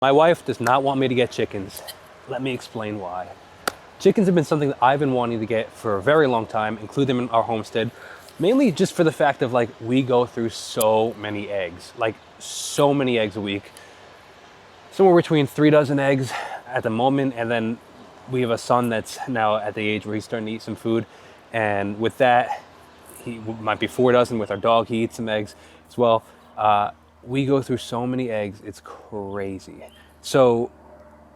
My wife does not want me to get chickens. Let me explain why. Chickens have been something that I've been wanting to get for a very long time, include them in our homestead, mainly just for the fact of like we go through so many eggs, like so many eggs a week, somewhere between 3 dozen eggs at the moment, and then we have a son that's now at the age where he's starting to eat some food, and with that, he might be 4 dozen. With our dog, he eats some eggs as well. We go through so many eggs, it's crazy. So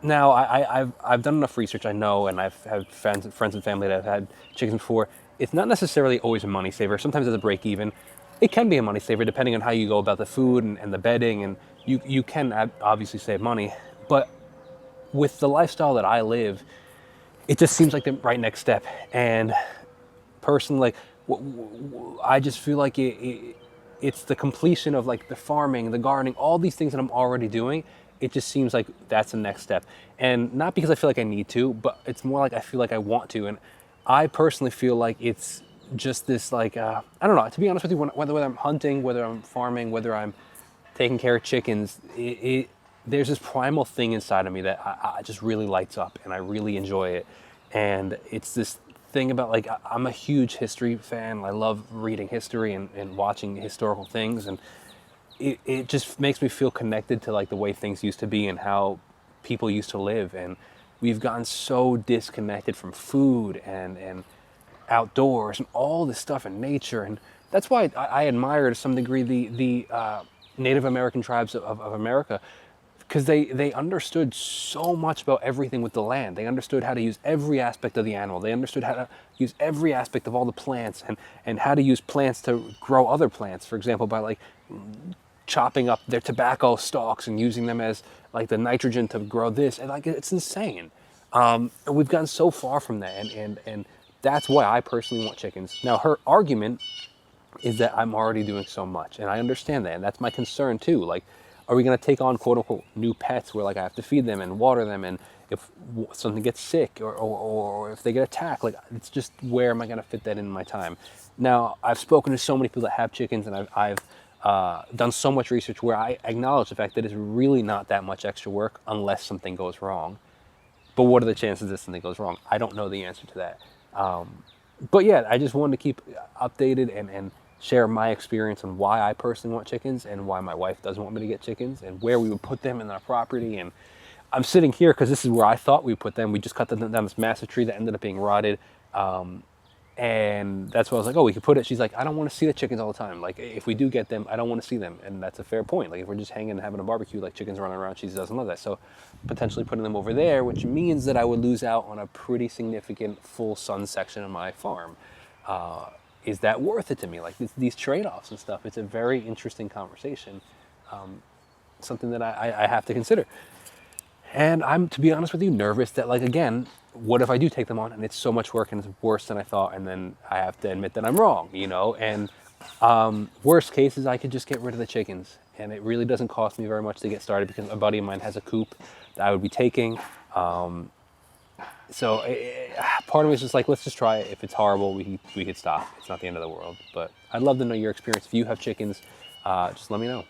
now I've done enough research, I know, and I've had friends and family that have had chickens before. It's not necessarily always a money saver. Sometimes it's a break even. It can be a money saver depending on how you go about the food and the bedding, and you can obviously save money. But with the lifestyle that I live, it just seems like the right next step. And personally, like, I just feel like it's the completion of like the farming, the gardening, all these things that I'm already doing. It just seems like that's the next step. And not because I feel like I need to, but it's more like I feel like I want to. And I personally feel like it's just this like, I don't know, to be honest with you, whether I'm hunting, whether I'm farming, whether I'm taking care of chickens, there's this primal thing inside of me that I just really lights up and I really enjoy it. And it's this thing about like, I'm a huge history fan. I love reading history and watching historical things. And it just makes me feel connected to like the way things used to be and how people used to live. And we've gotten so disconnected from food and outdoors and all this stuff in nature. And that's why I admire to some degree the Native American tribes of America, because they understood so much about everything with the land. They understood how to use every aspect of the animal. They understood how to use every aspect of all the plants, and how to use plants to grow other plants. For example, by like chopping up their tobacco stalks and using them as like the nitrogen to grow this. And like, it's insane. And we've gotten so far from that. And that's why I personally want chickens. Now, her argument is that I'm already doing so much, and I understand that, and that's my concern too. Like, are we going to take on quote unquote new pets where like I have to feed them and water them, and if something gets sick or if they get attacked, like it's just, where am I going to fit that in my time? Now, I've spoken to so many people that have chickens, and I've done so much research where I acknowledge the fact that it's really not that much extra work unless something goes wrong. But what are the chances that something goes wrong? I don't know the answer to that. But yeah, I just wanted to keep updated and share my experience on why I personally want chickens and why my wife doesn't want me to get chickens and where we would put them in our property. And I'm sitting here because this is where I thought we would put them. We just cut them down this massive tree that ended up being rotted. And that's why I was like, oh, we could put it. She's like, I don't want to see the chickens all the time. Like, if we do get them, I don't want to see them. And that's a fair point. Like, if we're just hanging and having a barbecue, like chickens running around, she doesn't love that. So potentially putting them over there, which means that I would lose out on a pretty significant full sun section of my farm. Is that worth it to me? Like, these trade-offs and stuff. It's a very interesting conversation. Something that I have to consider. And I'm, to be honest with you, nervous that, like, again, what if I do take them on and it's so much work and it's worse than I thought, and then I have to admit that I'm wrong, you know? And worst case is I could just get rid of the chickens, and it really doesn't cost me very much to get started because a buddy of mine has a coop that I would be taking. So part of me is just like, let's just try it. If it's horrible, we could stop. It's not the end of the world. But I'd love to know your experience. If you have chickens, just let me know.